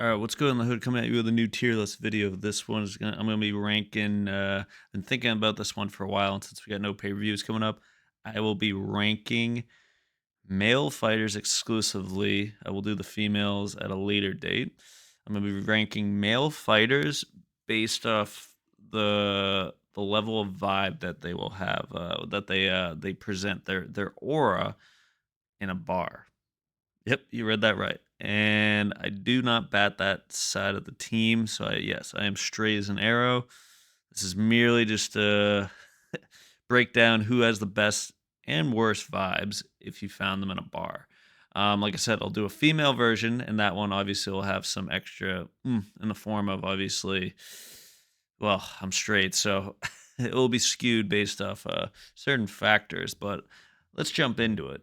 All right, what's good in the hood? Coming at you with a new tier list video. I'm gonna be ranking. Been thinking about this one for a while, and since we got no pay reviews coming up, I will be ranking male fighters exclusively. I will do the females at a later date. I'm gonna be ranking male fighters based off the level of vibe that they will have, that they present their aura in a bar. Yep, you read that right. And I do not bat that side of the team. So yes, I am straight as an arrow. This is merely just to break down who has the best and worst vibes if you found them in a bar. Like I said, I'll do a female version, and that one obviously will have some extra in the form of obviously, well, I'm straight, so it will be skewed based off certain factors. But let's jump into it.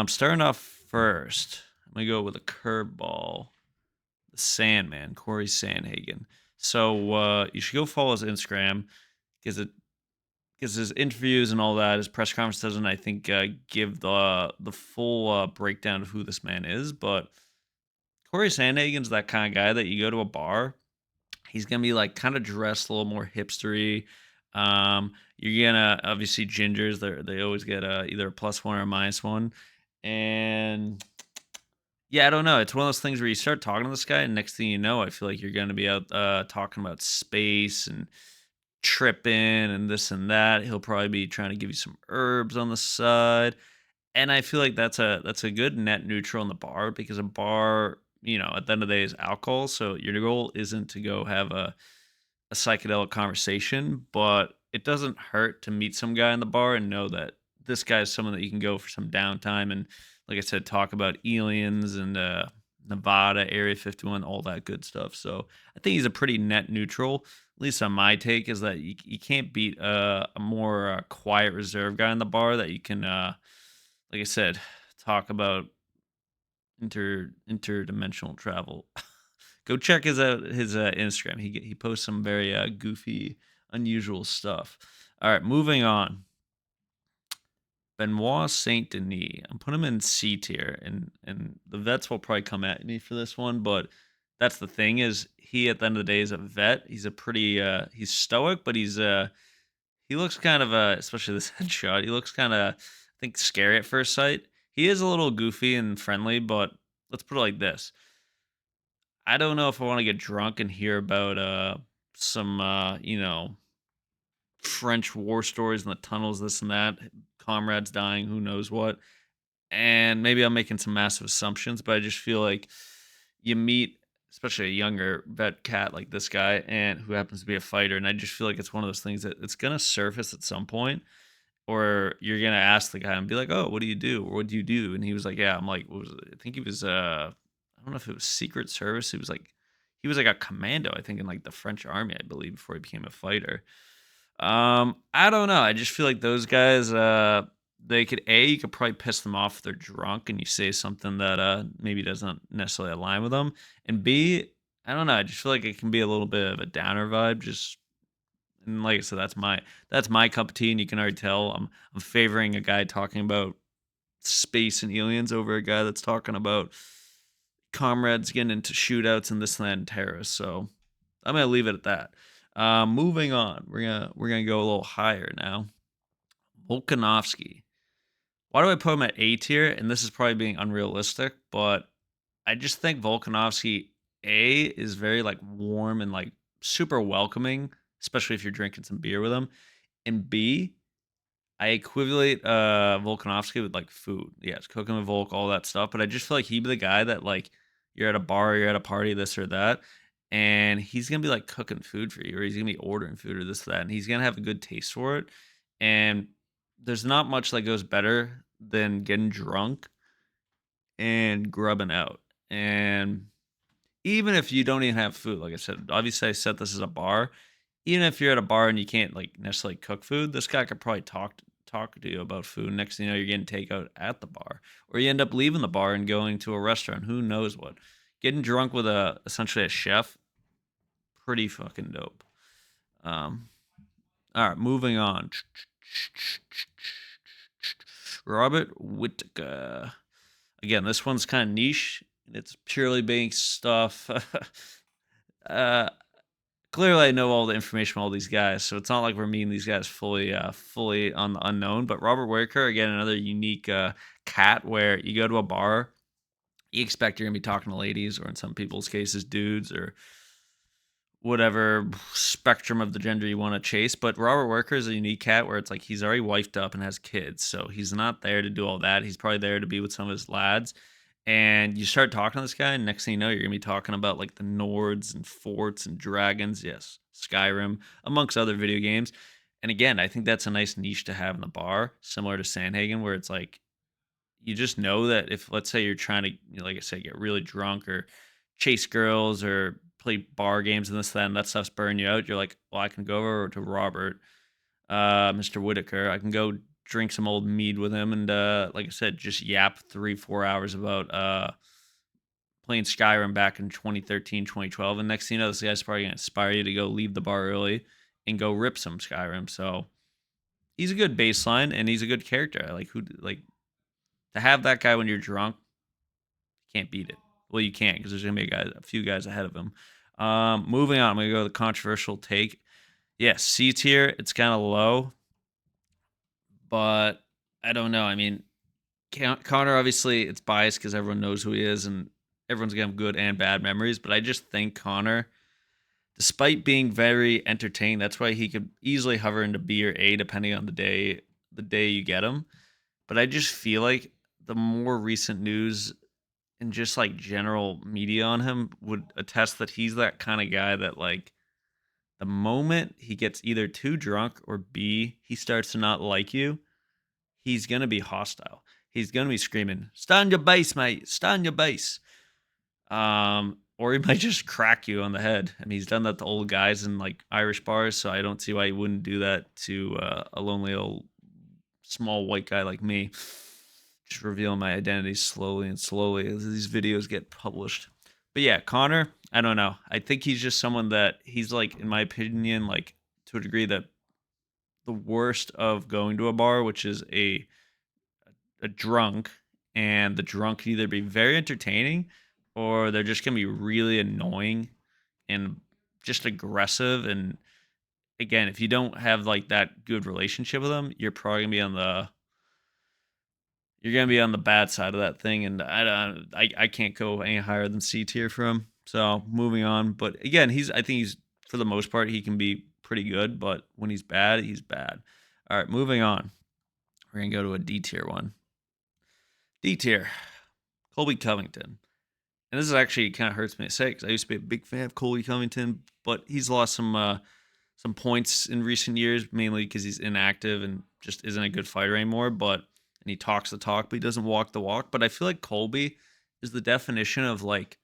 Starting off first, I'm gonna go with a curveball. The Sandman, Corey Sandhagen. So you should go follow his Instagram because his interviews and all that, his press conference doesn't, I think, give the full breakdown of who this man is. But Corey Sandhagen's that kind of guy that you go to a bar, he's gonna be like kind of dressed a little more hipstery. You're gonna obviously gingers. They always get either a +1 or a -1, and yeah, I don't know. It's one of those things where you start talking to this guy, and next thing you know, I feel like you're gonna be out talking about space and tripping and this and that. He'll probably be trying to give you some herbs on the side, and I feel like that's a good net neutral in the bar because a bar, at the end of the day, is alcohol. So your goal isn't to go have a psychedelic conversation, but it doesn't hurt to meet some guy in the bar and know that this guy is someone that you can go for some downtime and, like I said, talk about aliens and Nevada, Area 51, all that good stuff. So I think he's a pretty net neutral. At least on my take is that you can't beat a more quiet, reserved guy in the bar that you can, like I said, talk about interdimensional travel. Go check his Instagram. He posts some very goofy, unusual stuff. All right, moving on. Benoit Saint Denis. I'm putting him in C tier, and the vets will probably come at me for this one, but that's the thing is he at the end of the day is a vet. He's a pretty he's stoic, but he looks kind of especially this headshot. He looks kind of I think scary at first sight. He is a little goofy and friendly, but let's put it like this. I don't know if I want to get drunk and hear about some French war stories in the tunnels, this and that, comrades dying, who knows what. And maybe I'm making some massive assumptions, but I just feel like you meet, especially a younger vet cat like this guy, and who happens to be a fighter, and I just feel like it's one of those things that it's gonna surface at some point, or you're gonna ask the guy and be like, "Oh, what do you do? Or what do you do?" And he was like, "Yeah." I'm like, "What was it?" I think he was I don't know if it was Secret Service. He was like a commando, I think, in like the French army, I believe, before he became a fighter. I don't know. I just feel like those guys, they could you could probably piss them off if they're drunk and you say something that maybe doesn't necessarily align with them. And B, I don't know. I just feel like it can be a little bit of a downer vibe. Just and like I said, that's my cup of tea, and you can already tell I'm favoring a guy talking about space and aliens over a guy that's talking about comrades getting into shootouts and this and that and terrorists. So I'm gonna leave it at that. Moving on, we're gonna go a little higher now. Volkanovski. Why do I put him at A tier? And this is probably being unrealistic, but I just think Volkanovski A is very like warm and like super welcoming, especially if you're drinking some beer with him. And B, I equivalent Volkanovski with like food. Yes, cooking with Volk, all that stuff. But I just feel like he'd be the guy that like you're at a bar, you're at a party, this or that, and he's gonna be like cooking food for you, or he's gonna be ordering food or this or that, and he's gonna have a good taste for it. And there's not much that goes better than getting drunk and grubbing out. And even if you don't even have food, like I said, obviously I said this is a bar. Even if you're at a bar and you can't like necessarily cook food, this guy could probably talk to you about food. Next thing you know, you're getting takeout at the bar, or you end up leaving the bar and going to a restaurant. Who knows what? Getting drunk with a essentially a chef, pretty fucking dope. Um, all right, moving on. Robert Whittaker. Again, this one's kind of niche. and it's purely bank stuff. uh, Clearly, I know all the information from all these guys, so it's not like we're meeting these guys fully on the unknown. But Robert Whitaker, again, another unique cat where you go to a bar, you expect you're gonna be talking to ladies, or in some people's cases, dudes, or whatever spectrum of the gender you want to chase. But Robert Worker is a unique cat where it's like he's already wifed up and has kids. So he's not there to do all that. He's probably there to be with some of his lads. And you start talking to this guy, and next thing you know, you're gonna be talking about like the Nords and forts and dragons, yes, Skyrim, amongst other video games. And again, I think that's a nice niche to have in the bar, similar to Sandhagen, where it's like you just know that if, let's say, you're trying to, like I said, get really drunk or chase girls or play bar games and this, that, and that stuff's burning you out, you're like, well, I can go over to Robert, Mr. Whitaker. I can go drink some old mead with him and, like I said, just yap 3-4 hours about playing Skyrim back in 2013, 2012. And next thing you know, this guy's probably going to inspire you to go leave the bar early and go rip some Skyrim. So he's a good baseline and he's a good character. I like who, like, to have that guy when you're drunk, you can't beat it. Well, you can't because there's gonna be a few guys ahead of him. Moving on, I'm gonna go with the controversial take. Yes, C tier. It's kind of low, but I don't know. I mean, Connor, obviously it's biased because everyone knows who he is and everyone's gonna have good and bad memories. But I just think Connor, despite being very entertaining, that's why he could easily hover into B or A depending on the day you get him. But I just feel like the more recent news and just like general media on him would attest that he's that kind of guy that, like, the moment he gets either too drunk or B, he starts to not like you, he's gonna be hostile. He's gonna be screaming, "Stand your base, mate! Stand your base!" Or he might just crack you on the head. I mean, he's done that to old guys in like Irish bars, so I don't see why he wouldn't do that to a lonely old small white guy like me. Just revealing my identity slowly and slowly as these videos get published. But yeah, Connor, I don't know. I think he's just someone that he's like, in my opinion, like to a degree that the worst of going to a bar, which is a drunk, and the drunk can either be very entertaining or they're just gonna be really annoying and just aggressive. And again, if you don't have like that good relationship with them, you're gonna be on the bad side of that thing, and I can't go any higher than C tier for him. So moving on, but again, I think he's, for the most part, he can be pretty good, but when he's bad, he's bad. All right, moving on. We're gonna go to a D tier one. D tier, Colby Covington, and this is actually kind of hurts me to say because I used to be a big fan of Colby Covington, but he's lost some points in recent years, mainly because he's inactive and just isn't a good fighter anymore. But and he talks the talk, but he doesn't walk the walk. But I feel like Colby is the definition of like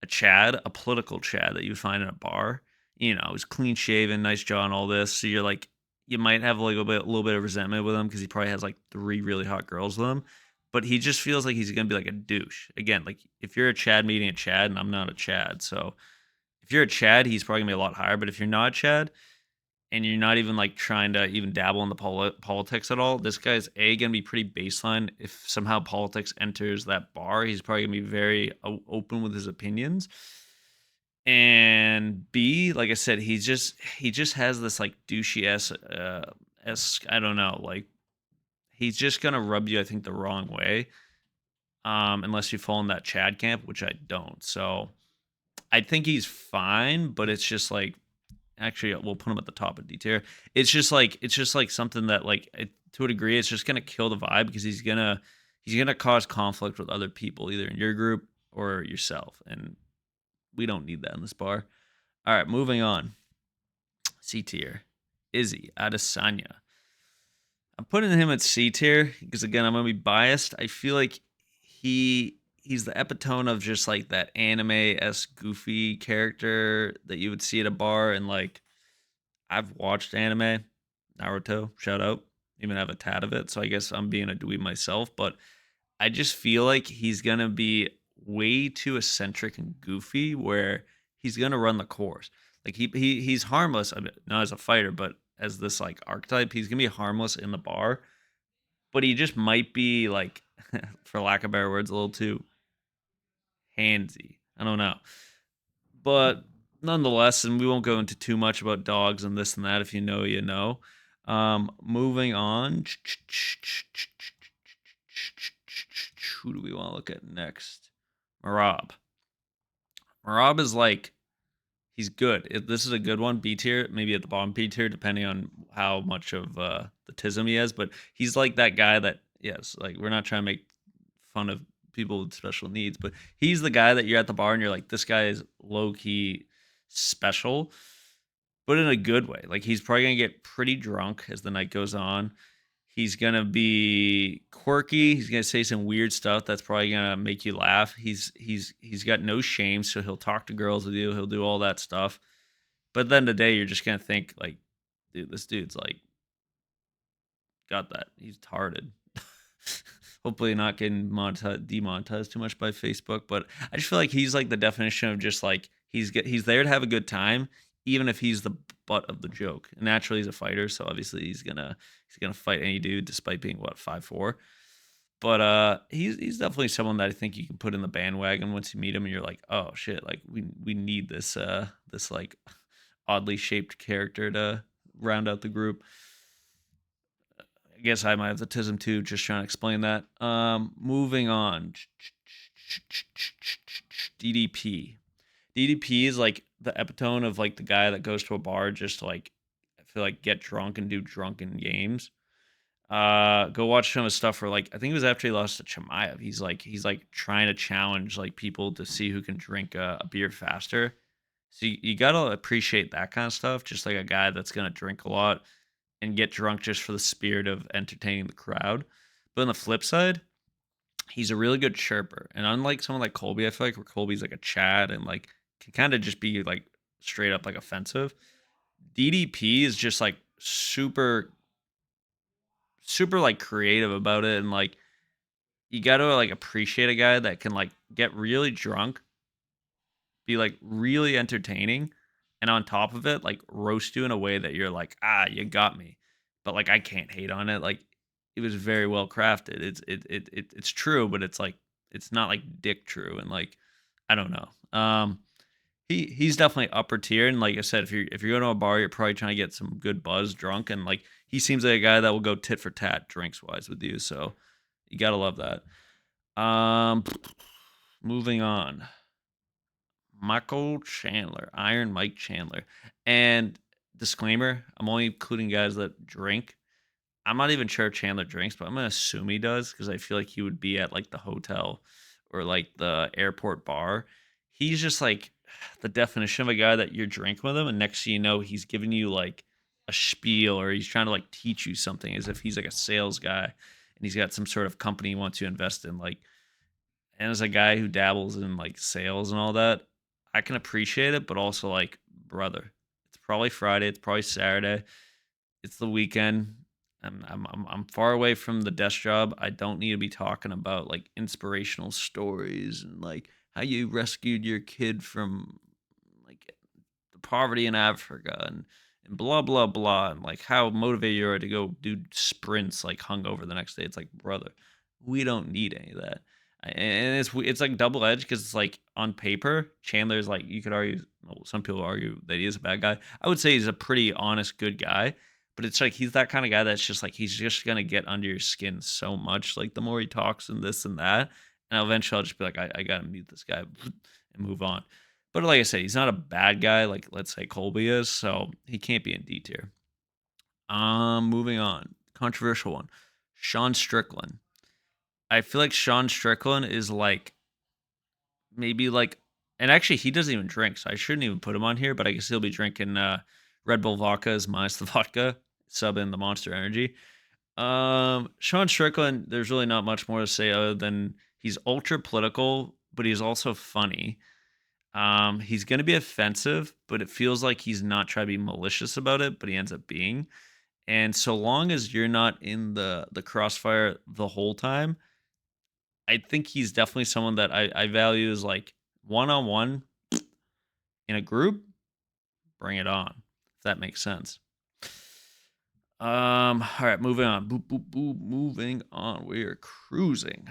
a Chad, a political Chad that you would find in a bar. You know, he's clean shaven, nice jaw, and all this. So you're like, you might have like a little bit of resentment with him because he probably has like 3 really hot girls with him. But he just feels like he's gonna be like a douche. Again, like if you're a Chad meeting a Chad, and I'm not a Chad, so if you're a Chad, he's probably gonna be a lot higher. But if you're not a Chad and you're not even like trying to even dabble in the politics at all, this guy's gonna be pretty baseline. If somehow politics enters that bar, he's probably gonna be very open with his opinions. And B, like I said, he just has this like douchey I don't know, like he's just gonna rub you, I think, the wrong way. Unless you fall in that Chad camp, which I don't. So I think he's fine, but it's just like, actually, we'll put him at the top of D tier. It's just like something that like to a degree, it's just gonna kill the vibe because he's gonna cause conflict with other people, either in your group or yourself, and we don't need that in this bar. All right, moving on. C tier, Izzy Adesanya. I'm putting him at C tier because again, I'm gonna be biased. I feel like he's the epitome of just like that anime esque goofy character that you would see at a bar. And like, I've watched anime, Naruto, shout out, even have a tad of it. So I guess I'm being a dweeb myself, but I just feel like he's gonna be way too eccentric and goofy, where he's gonna run the course. Like he's harmless, I mean, not as a fighter, but as this like archetype, he's gonna be harmless in the bar. But he just might be like, for lack of better words, a little too. handsy. I don't know. But nonetheless, and we won't go into too much about dogs and this and that. If you know, you know. Moving on. Who do we want to look at next? Marab. Marab is like, he's good. This is a good one, B tier, maybe at the bottom B tier, depending on how much of the tism he has. But he's like that guy that, yes, like we're not trying to make fun of people with special needs, but he's the guy that you're at the bar and you're like, this guy is low key special, but in a good way. Like he's probably gonna get pretty drunk as the night goes on. He's gonna be quirky. He's gonna say some weird stuff that's probably gonna make you laugh. He's got no shame, so he'll talk to girls with you. He'll do all that stuff. But then today, you're just gonna think like, dude, this dude's like got that. He's tarded. Hopefully, not getting demonetized too much by Facebook. But I just feel like he's like the definition of just like he's there to have a good time, even if he's the butt of the joke. And naturally, he's a fighter, so obviously he's gonna fight any dude, despite being what 5'4". But he's definitely someone that I think you can put in the bandwagon once you meet him, and you're like, oh shit, like we need this like oddly shaped character to round out the group. I guess I might have the tism too, just trying to explain that. Moving on. DDP. DDP is like the epitome of like the guy that goes to a bar just to like I feel like get drunk and do drunken games. Go watch some of his stuff where like I think it was after he lost to Chimaev. He's like trying to challenge like people to see who can drink a beer faster. So you gotta appreciate that kind of stuff. Just like a guy that's gonna drink a lot and get drunk just for the spirit of entertaining the crowd. But on the flip side, he's a really good chirper. And unlike someone like Colby, I feel like where Colby's like a Chad and like can kind of just be like straight up like offensive. DDP is just like super like creative about it, and like you got to like appreciate a guy that can like get really drunk, be like really entertaining, and on top of it like roast you in a way that you're like, ah, you got me, but like I can't hate on it. Like it was very well crafted. It's true, but it's like it's not like dick true, and like I don't know. He's definitely upper tier, and like I said, if you're going to a bar, you're probably trying to get some good buzz, drunk, and like he seems like a guy that will go tit for tat drinks wise with you. So you gotta love that. Um, moving on. Michael Chandler, Iron Mike Chandler. And disclaimer, I'm only including guys that drink. I'm not even sure if Chandler drinks, but I'm gonna assume he does because I feel like he would be at like the hotel or like the airport bar. He's just like the definition of a guy that you're drinking with him, and next thing you know, he's giving you like a spiel or he's trying to like teach you something as if he's like a sales guy and he's got some sort of company he wants to invest in. Like, and as a guy who dabbles in like sales and all that, I can appreciate it, but also like, brother, it's probably Friday, it's probably Saturday, it's the weekend. I'm far away from the desk job. I don't need to be talking about like inspirational stories and like how you rescued your kid from like the poverty in Africa and blah blah blah and like how motivated you are to go do sprints like hungover the next day. It's like, brother, we don't need any of that. And it's like double edged because it's like on paper, Chandler's like you could argue. Well, some people argue that he is a bad guy. I would say he's a pretty honest, good guy, but it's like he's that kind of guy that's just like he's just gonna get under your skin so much. Like the more he talks and this and that, and eventually I'll just be like, I gotta mute this guy and move on. But like I said, he's not a bad guy like let's say Colby is, so he can't be in D tier. Moving on, controversial one, Sean Strickland. I feel like Sean Strickland is like maybe like, and actually he doesn't even drink, so I shouldn't even put him on here. But I guess he'll be drinking Red Bull vodkas minus the vodka, sub in the Monster Energy. Sean Strickland, there's really not much more to say other than he's ultra political, but he's also funny. He's gonna be offensive, but it feels like he's not trying to be malicious about it, but he ends up being. And so long as you're not in the crossfire the whole time, I think he's definitely someone that I value as like one on one in a group. Bring it on, if that makes sense. All right, moving on. Boop, boop, boop, moving on. We are cruising.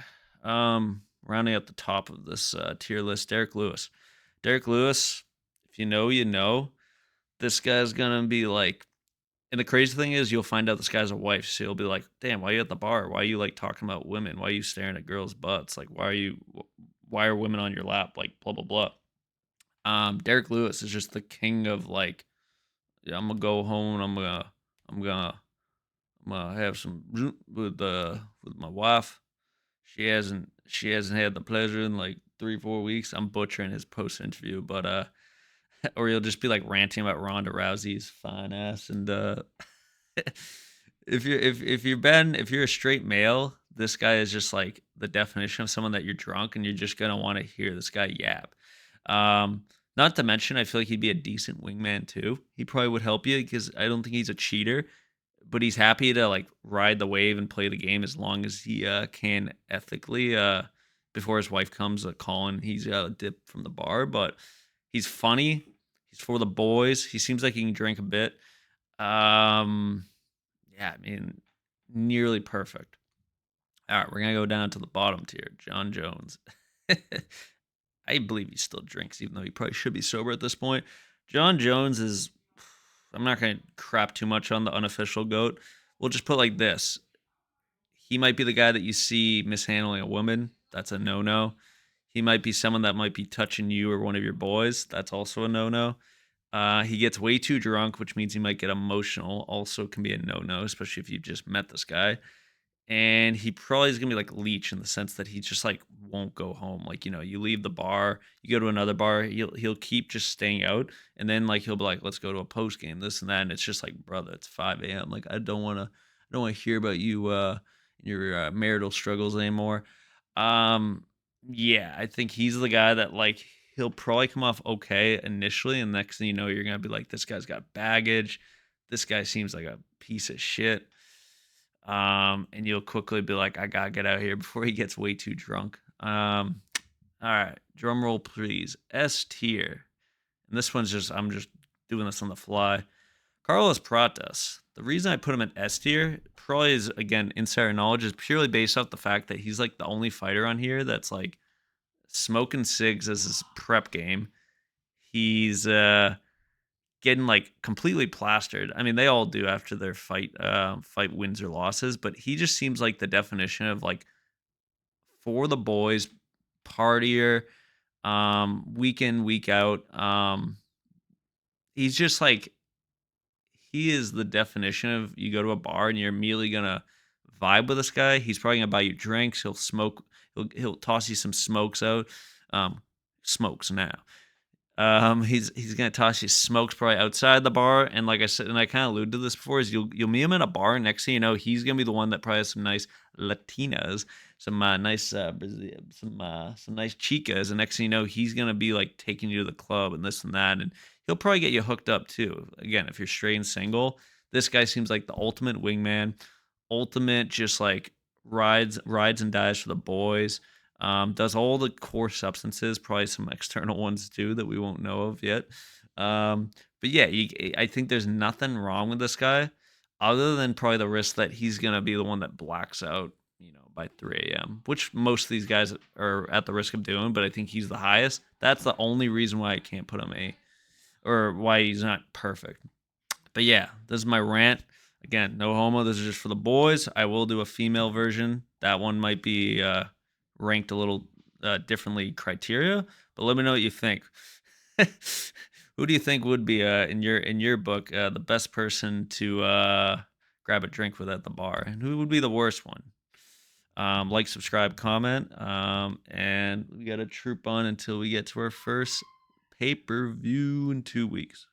rounding out the top of this tier list, Derek Lewis. Derek Lewis, if you know, you know. This guy's gonna be like, and the crazy thing is, you'll find out this guy's a wife, so you'll be like, "Damn, why are you at the bar? Why are you like talking about women? Why are you staring at girls' butts? Like, why are women on your lap? Like, blah blah blah." Derek Lewis is just the king of like, yeah, I'm gonna go home. I'm gonna, I'm gonna have some with my wife. She hasn't had the pleasure in like 3 4 weeks. I'm butchering his post interview, but or he'll just be like ranting about Ronda Rousey's fine ass. And if you're a straight male, this guy is just like the definition of someone that you're drunk and you're just gonna want to hear this guy yap. Not to mention, I feel like he'd be a decent wingman too. He probably would help you because I don't think he's a cheater, but he's happy to like ride the wave and play the game as long as he can ethically. Before his wife comes calling, he's got a dip from the bar, but he's funny. He's for the boys. He seems like he can drink a bit. Um, yeah, I mean, nearly perfect. All right, we're gonna go down to the bottom tier. John Jones. I believe he still drinks, even though he probably should be sober at this point. John Jones is. I'm not gonna crap too much on the unofficial goat. We'll just put like this: he might be the guy that you see mishandling a woman. That's a no-no. He might be someone that might be touching you or one of your boys. That's also a no-no. He gets way too drunk, which means he might get emotional. Also, can be a no-no, especially if you just met this guy. And he probably is gonna be like Leech in the sense that he just like won't go home. Like, you leave the bar, you go to another bar, he'll keep just staying out, and then like he'll be like, let's go to a post game, this and that. And it's just like, brother, it's 5 a.m. Like, I don't wanna hear about you your marital struggles anymore. Um, yeah, I think he's the guy that like he'll probably come off okay initially, and next thing you know, you're gonna be like, this guy's got baggage. This guy seems like a piece of shit. And you'll quickly be like, I gotta get out of here before he gets way too drunk. All right, drum roll, please. S tier, and this one's just I'm just doing this on the fly. Carlos Pratas. The reason I put him in S tier probably is again insider knowledge is purely based off the fact that he's like the only fighter on here that's like smoking cigs as his prep game. He's getting like completely plastered. I mean, they all do after their fight wins or losses, but he just seems like the definition of like for the boys, partier, week in, week out. He's just like he is the definition of you go to a bar and you're immediately gonna vibe with this guy. He's probably gonna buy you drinks. He'll smoke. He'll toss you some smokes out. Smokes now. He's gonna toss you smokes probably outside the bar, and like I said, and I kind of alluded to this before, is you'll meet him in a bar, and next thing you know, he's gonna be the one that probably has some nice Latinas, some nice some nice chicas, and next thing you know, he's gonna be like taking you to the club and this and that, and he'll probably get you hooked up too. Again, if you're straight and single, this guy seems like the ultimate wingman, ultimate just like rides and dies for the boys. Does all the core substances, probably some external ones too that we won't know of yet. But yeah, I think there's nothing wrong with this guy other than probably the risk that he's going to be the one that blacks out, by 3 a.m., which most of these guys are at the risk of doing, but I think he's the highest. That's the only reason why I can't put him or why he's not perfect. But yeah, this is my rant. Again, no homo. This is just for the boys. I will do a female version. That one might be ranked a little differently criteria, but let me know what you think. Who do you think would be in your book the best person to grab a drink with at the bar, and who would be the worst one? Like, subscribe, comment, and we got to troop on until we get to our first pay-per-view in 2 weeks.